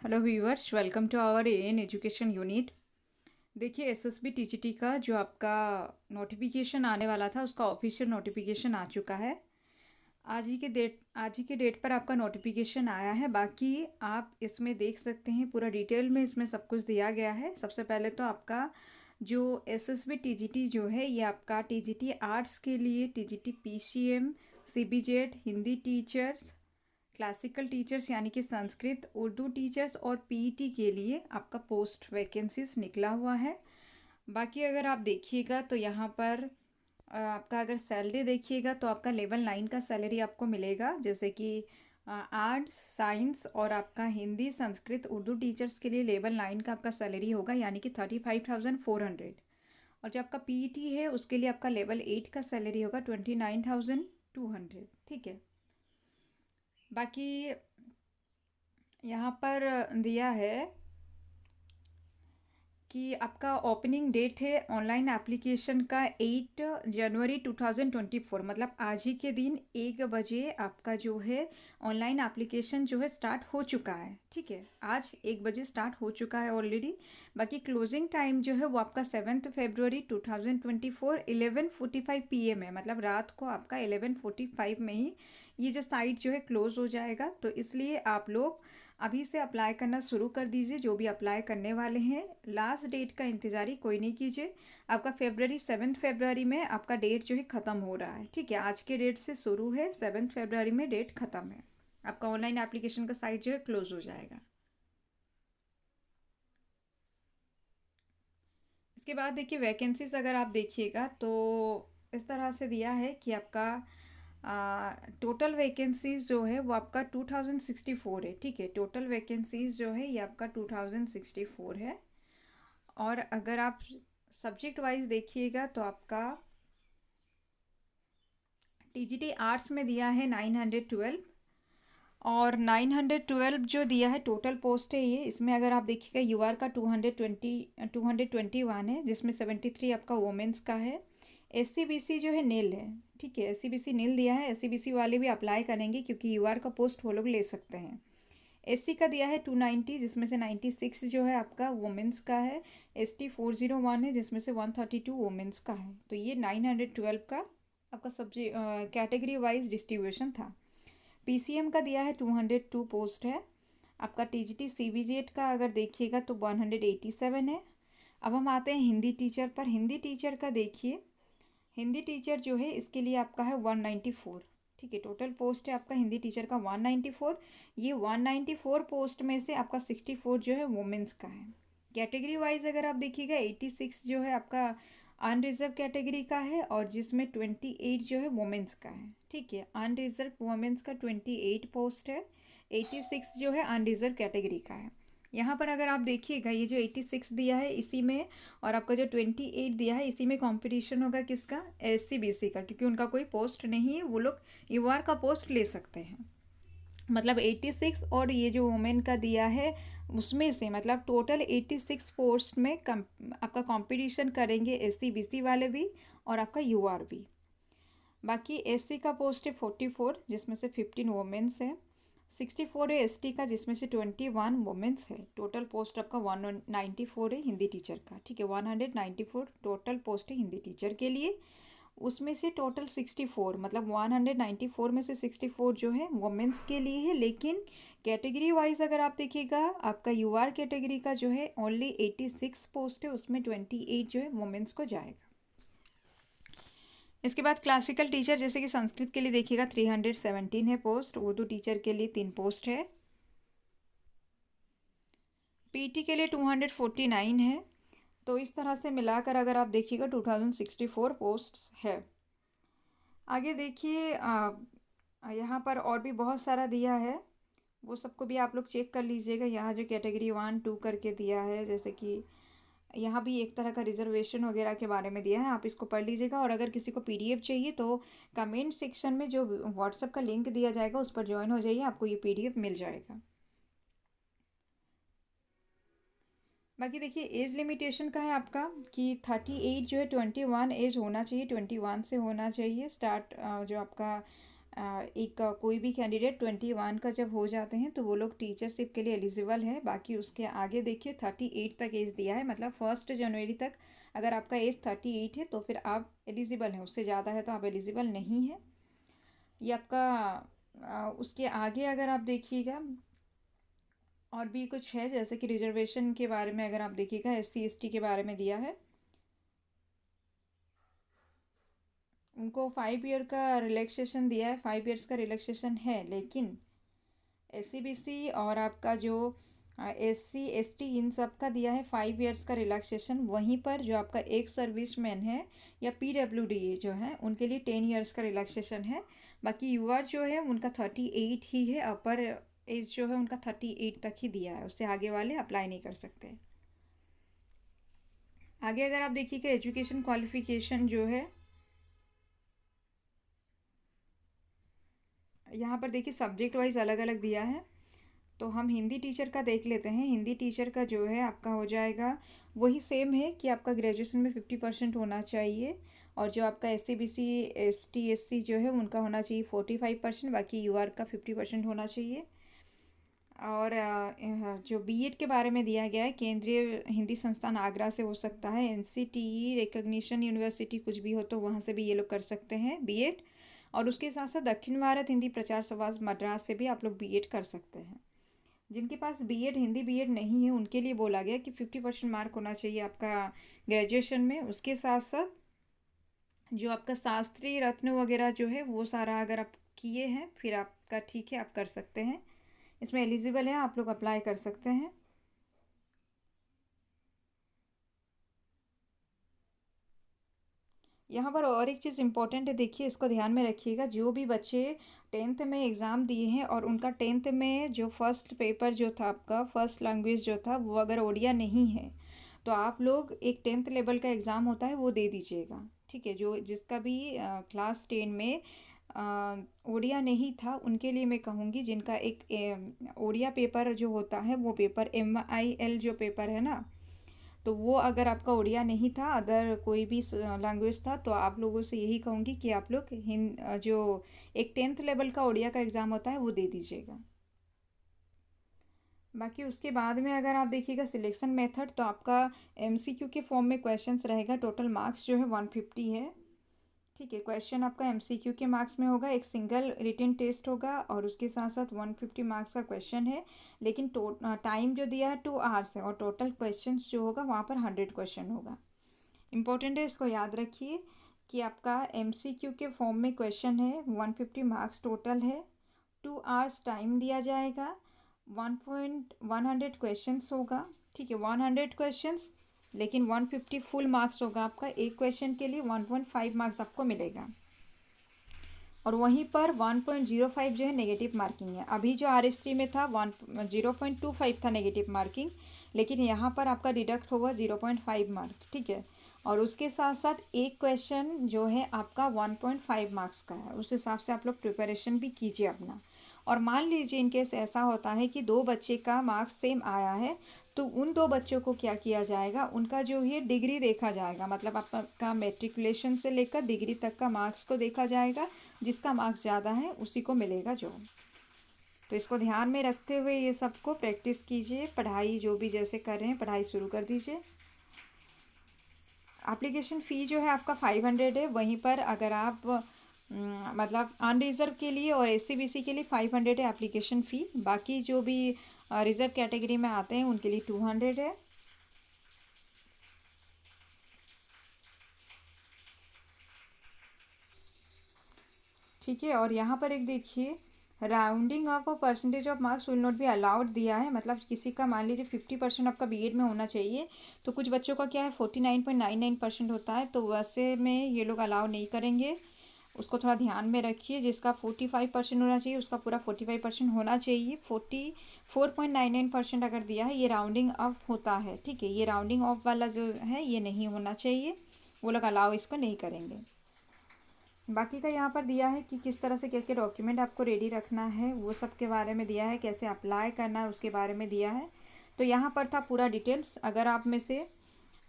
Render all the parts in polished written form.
Hello viewers, welcome to our AN education unit. देखिए, SSB TGT का जो आपका नोटिफिकेशन आने वाला था उसका ऑफिशियल नोटिफिकेशन आ चुका है। आज ही के डेट पर आपका नोटिफिकेशन आया है। बाकी आप इसमें देख सकते हैं, पूरा डिटेल में इसमें सब कुछ दिया गया है। सबसे पहले तो आपका जो एसएसबी टीजीटी जो है, ये आपका टीजीटी आर्ट्स के लिए TGT PCM, CBZ, Hindi teachers, classical teachers यानी कि संस्कृत, उर्दू टीचर्स और पीईटी के लिए आपका पोस्ट वैकेंसीज निकला हुआ है। बाकी अगर आप देखिएगा तो यहाँ पर आपका अगर सैलरी देखिएगा तो आपका लेवल 9 का सैलरी आपको मिलेगा। जैसे कि आर्ट्स, साइंस और आपका हिंदी, संस्कृत, उर्दू टीचर्स के लिए लेवल 9 का आपका सैलरी होगा, यानी कि 35,400। और जो आपका पीईटी है उसके लिए आपका लेवल 8 का सैलरी होगा 29,200। ठीक है। बाकी यहाँ पर दिया है कि आपका ओपनिंग डेट है ऑनलाइन एप्लीकेशन का 8 जनवरी 2024, मतलब आज ही के दिन 1 बजे आपका जो है ऑनलाइन एप्लीकेशन जो है स्टार्ट हो चुका है। ठीक है, आज 1 बजे स्टार्ट हो चुका है ऑलरेडी। बाकी क्लोजिंग टाइम जो है वो आपका 7 फरवरी 2024 11:45 PM है, मतलब रात को आपका 11:45 में ही ये जो साइट जो है क्लोज हो जाएगा। तो इसलिए आप लोग अभी से अप्लाई करना शुरू कर दीजिए, जो भी अप्लाई करने वाले हैं। लास्ट डेट का इंतज़ार कोई नहीं कीजिए। आपका 7 फरवरी में आपका डेट जो है ख़त्म हो रहा है। ठीक है, आज के डेट से शुरू है, 7 फरवरी में डेट ख़त्म है। आपका ऑनलाइन एप्लीकेशन का साइट जो है क्लोज हो जाएगा। इसके बाद देखिए, वैकेंसीज अगर आप देखिएगा तो इस तरह से दिया है कि आपका टोटल वैकेंसीज जो है वो आपका 2064 है। ठीक है, टोटल वैकेंसीज जो है ये आपका 2064 है। और अगर आप सब्जेक्ट वाइज देखिएगा तो आपका टीजीटी आर्ट्स में दिया है 912, और 912 जो दिया है टोटल पोस्ट है ये। इसमें अगर आप देखिएगा यूआर का 221 है, जिसमें 73 आपका वोमेंस का है। एससी बीसी जो है नील है। ठीक है, एससी बीसी नील दिया है। एससी बीसी वाले भी अप्लाई करेंगे क्योंकि यूआर का पोस्ट वो लोग ले सकते हैं। एससी का दिया है 290, जिसमें से 96 जो है आपका वुमेंस का है। एसटी 401 है, जिसमें से 132 वुमेंस का है। तो ये 912 का आपका सब्जेक्ट कैटेगरी वाइज डिस्ट्रीब्यूशन था। पीसीएम का दिया है 202 पोस्ट है। आपका टीजीटी सीबीजेड का अगर देखिएगा तो 187 है। अब हम आते हैं हिंदी टीचर पर। हिंदी टीचर का देखिए, हिंदी टीचर जो है इसके लिए आपका है 194। ठीक है, टोटल पोस्ट है आपका हिंदी टीचर का 194। ये 194 पोस्ट में से आपका 64 जो है वुमेंस का है। कैटेगरी वाइज अगर आप देखिएगा 86 जो है आपका अनरिजर्व कैटेगरी का है, और जिसमें 28 जो है वुमेंस का है। ठीक है, अनरिजर्व वुमेंस का 28 पोस्ट है। 86 जो है अनरिजर्व कैटेगरी का है। यहाँ पर अगर आप देखिएगा, ये जो 86 दिया है इसी में, और आपका जो 28 दिया है इसी में कंपटीशन होगा किसका? एससी बीसी का, क्योंकि उनका कोई पोस्ट नहीं है, वो लोग यूआर का पोस्ट ले सकते हैं। मतलब 86 और ये जो वुमेन का दिया है उसमें से, मतलब टोटल 86 पोस्ट में आपका कंपटीशन करेंगे एससी बीसी वाले भी और आपका यूआर भी। बाकी एससी का पोस्ट है 44, जिसमें से 15 वुमेन्स है। 64 है एसटी का, जिसमें से 21 वुमेन्स है। टोटल पोस्ट आपका 194 है हिंदी टीचर का। ठीक है, 194 टोटल पोस्ट है हिंदी टीचर के लिए। उसमें से टोटल 64, मतलब 194 में से 64 जो है वुमेन्स के लिए है। लेकिन कैटेगरी वाइज अगर आप देखिएगा, आपका यूआर कैटेगरी का जो है ओनली 86 पोस्ट है, उसमें 28 जो है वुमेन्स को जाएगा। इसके बाद क्लासिकल टीचर, जैसे कि संस्कृत के लिए देखिएगा 317 है पोस्ट। उर्दू टीचर के लिए 3 पोस्ट है। पीटी के लिए 249 है। तो इस तरह से मिलाकर अगर आप देखिएगा 2064 पोस्ट्स है। आगे देखिए, यहाँ पर और भी बहुत सारा दिया है, वो सबको भी आप लोग चेक कर लीजिएगा। यहाँ जो कैटेगरी 1 2 करके दिया है, जैसे कि यहाँ भी एक तरह का रिजर्वेशन वगैरह के बारे में दिया है, आप इसको पढ़ लीजिएगा। और अगर किसी को पीडीएफ चाहिए तो कमेंट सेक्शन में जो व्हाट्सएप का लिंक दिया जाएगा उस पर ज्वाइन हो जाइए, आपको ये पीडीएफ मिल जाएगा। बाकी देखिए, एज लिमिटेशन का है आपका कि 38 जो है 21 एज होना चाहिए, 21 से होना चाहिए स्टार्ट जो आपका कोई भी कैंडिडेट 21 का जब हो जाते हैं तो वो लोग टीचरशिप के लिए एलिजिबल है। बाकी उसके आगे देखिए 38 तक एज दिया है, मतलब 1 जनवरी तक अगर आपका एज 38 है तो फिर आप एलिजिबल हैं, उससे ज़्यादा है तो आप एलिजिबल नहीं हैं। ये आपका उसके आगे अगर आप देखिएगा और भी कुछ है, जैसे कि रिजर्वेशन के बारे में अगर आप देखिएगा SC ST के बारे में दिया है। उनको 5 ईयर का रिलैक्सेशन दिया है, 5 ईयर्स का रिलैक्सेशन है, लेकिन SC BC और आपका जो SC ST इन सब का दिया है 5 ईयर्स का रिलैक्सेशन। वहीं पर जो आपका एक सर्विसमैन है या PWD जो है उनके लिए 10 ईयर्स का रिलैक्सेशन है। बाकी UR जो है उनका 38 ही है, अपर एज जो है उनका 38 तक ही दिया है, उससे आगे वाले अप्लाई नहीं कर सकते। आगे अगर आप देखिएगा एजुकेशन क्वालिफिकेशन जो है, यहाँ पर देखिए सब्जेक्ट वाइज अलग अलग दिया है। तो हम हिंदी टीचर का देख लेते हैं। हिंदी टीचर का जो है आपका हो जाएगा वही सेम है कि आपका ग्रेजुएशन में 50% होना चाहिए, और जो आपका SC BC ST SC जो है उनका होना चाहिए 45%, बाकी UR का 50% होना चाहिए। और जो BEड के बारे में दिया गया है, केंद्रीय हिंदी संस्थान आगरा से हो सकता है, NCTE रिकग्निशन यूनिवर्सिटी कुछ भी हो तो वहाँ से भी ये लोग कर सकते हैं BEड। और उसके साथ साथ दक्षिण भारत हिंदी प्रचार सभा मद्रास से भी आप लोग BEड कर सकते हैं। जिनके पास BEड हिंदी BEड नहीं है उनके लिए बोला गया कि 50% मार्क होना चाहिए आपका ग्रेजुएशन में। उसके साथ साथ जो आपका शास्त्री रत्न वगैरह जो है वो सारा अगर आप किए हैं फिर आपका ठीक है, आप कर सकते हैं, इसमें एलिजिबल है, आप लोग अप्लाई कर सकते हैं। यहाँ पर और एक चीज़ इम्पोर्टेंट है, देखिए इसको ध्यान में रखिएगा। जो भी बच्चे 10th में एग्ज़ाम दिए हैं और उनका 10th में जो फर्स्ट पेपर जो था आपका फर्स्ट लैंग्वेज जो था वो अगर ओडिया नहीं है तो आप लोग एक 10th लेवल का एग्ज़ाम होता है वो दे दीजिएगा, ठीक है। जो जिसका भी क्लास 10 में ओडिया नहीं था उनके लिए मैं कहूँगी, जिनका एक ओडिया पेपर जो होता है वो पेपर MIL जो पेपर है ना, तो वो अगर आपका उड़िया नहीं था, अदर कोई भी लैंग्वेज था, तो आप लोगों से यही कहूँगी कि आप लोग जो एक 10th लेवल का उड़िया का एग्ज़ाम होता है वो दे दीजिएगा। बाकी उसके बाद में अगर आप देखिएगा सिलेक्शन मेथड, तो आपका MCQ के फॉर्म में क्वेश्चंस रहेगा। टोटल मार्क्स जो है 150 है, ठीक है। क्वेश्चन आपका MCQ के मार्क्स में होगा, एक सिंगल रिटन टेस्ट होगा और उसके साथ साथ 150 मार्क्स का क्वेश्चन है। लेकिन टाइम जो दिया है 2 आवर्स है, और टोटल क्वेश्चन जो होगा वहाँ पर 100 क्वेश्चन होगा। इंपॉर्टेंट है, इसको याद रखिए कि आपका MCQ के फॉर्म में क्वेश्चन है, 150 मार्क्स टोटल है, 2 आवर्स टाइम दिया जाएगा, 100 क्वेश्चंस होगा, ठीक है। 100 क्वेश्चंस, लेकिन 150 फुल मार्क्स होगा आपका। एक क्वेश्चन के लिए 1.5 मार्क्स आपको मिलेगा, और वहीं पर 1.05 जो है नेगेटिव मार्किंग है। अभी जो RS3 में था 0.25 था नेगेटिव मार्किंग, लेकिन यहाँ पर आपका डिडक्ट होगा 0.5 मार्क, ठीक है। और उसके साथ साथ एक क्वेश्चन जो है आपका 1.5 मार्क्स का है, उस हिसाब से आप लोग प्रिपरेशन भी कीजिए अपना। और मान लीजिए इनकेस ऐसा होता है कि दो बच्चे का मार्क्स सेम आया है, तो उन दो बच्चों को क्या किया जाएगा, उनका जो है डिग्री देखा जाएगा, मतलब आपका मैट्रिकुलेशन से लेकर डिग्री तक का मार्क्स को देखा जाएगा। जिसका मार्क्स ज़्यादा है उसी को मिलेगा जॉब। तो इसको ध्यान में रखते हुए ये सबको प्रैक्टिस कीजिए। पढ़ाई जो भी जैसे कर रहे हैं पढ़ाई शुरू कर दीजिए। एप्लीकेशन फ़ी जो है आपका 500 है। वहीं पर अगर आप मतलब अनरिज़र्व के लिए और SC BC के लिए 500 है एप्लीकेशन फ़ी। बाकी जो भी रिज़र्व कैटेगरी में आते हैं उनके लिए 200 है। ठीक है। और यहाँ पर एक देखिए, राउंडिंग ऑफ और percentage of marks will not be allowed दिया है। मतलब किसी का मान लीजिए 50% आपका BEd में होना चाहिए, तो कुछ बच्चों का क्या है 49.99% होता है, तो वैसे में ये लोग अलाउ नहीं करेंगे। उसको थोड़ा ध्यान में रखिए। जिसका 45% होना चाहिए उसका पूरा 45% होना चाहिए। 44.99% अगर दिया है, ये राउंडिंग ऑफ होता है, ठीक है। ये राउंडिंग ऑफ वाला जो है ये नहीं होना चाहिए, वो लोग अलाउ इसको नहीं करेंगे। बाकी का यहाँ पर दिया है कि किस तरह से क्या क्या डॉक्यूमेंट आपको रेडी रखना है, वो सब के बारे में दिया है। कैसे अप्लाई करना है उसके बारे में दिया है। तो यहाँ पर था पूरा डिटेल्स। अगर आप में से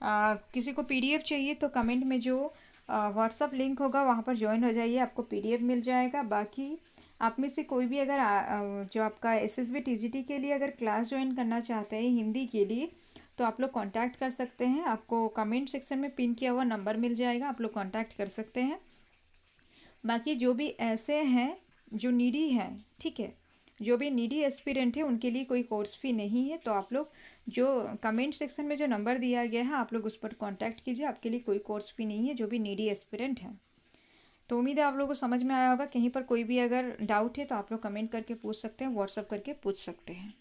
किसी को PDF चाहिए तो कमेंट में जो व्हाट्सअप लिंक होगा, वहाँ पर ज्वाइन हो जाइए, आपको PDF मिल जाएगा। बाकी आप में से कोई भी अगर जो आपका SSB TGT के लिए अगर क्लास ज्वाइन करना चाहते हैं हिंदी के लिए, तो आप लोग कांटेक्ट कर सकते हैं। आपको कमेंट सेक्शन में पिन किया हुआ नंबर मिल जाएगा, आप लोग कांटेक्ट कर सकते हैं। बाकी जो भी ऐसे हैं जो नीडी हैं, ठीक है, जो भी नीडी एस्पिरेंट है उनके लिए कोई कोर्स फी नहीं है। तो आप लोग जो कमेंट सेक्शन में जो नंबर दिया गया है आप लोग उस पर कांटेक्ट कीजिए, आपके लिए कोई कोर्स फी नहीं है जो भी नीडी एस्पिरेंट हैं। तो उम्मीद है आप लोगों को समझ में आया होगा। कहीं पर कोई भी अगर डाउट है तो आप लोग कमेंट करके पूछ सकते हैं, व्हाट्सअप करके पूछ सकते हैं।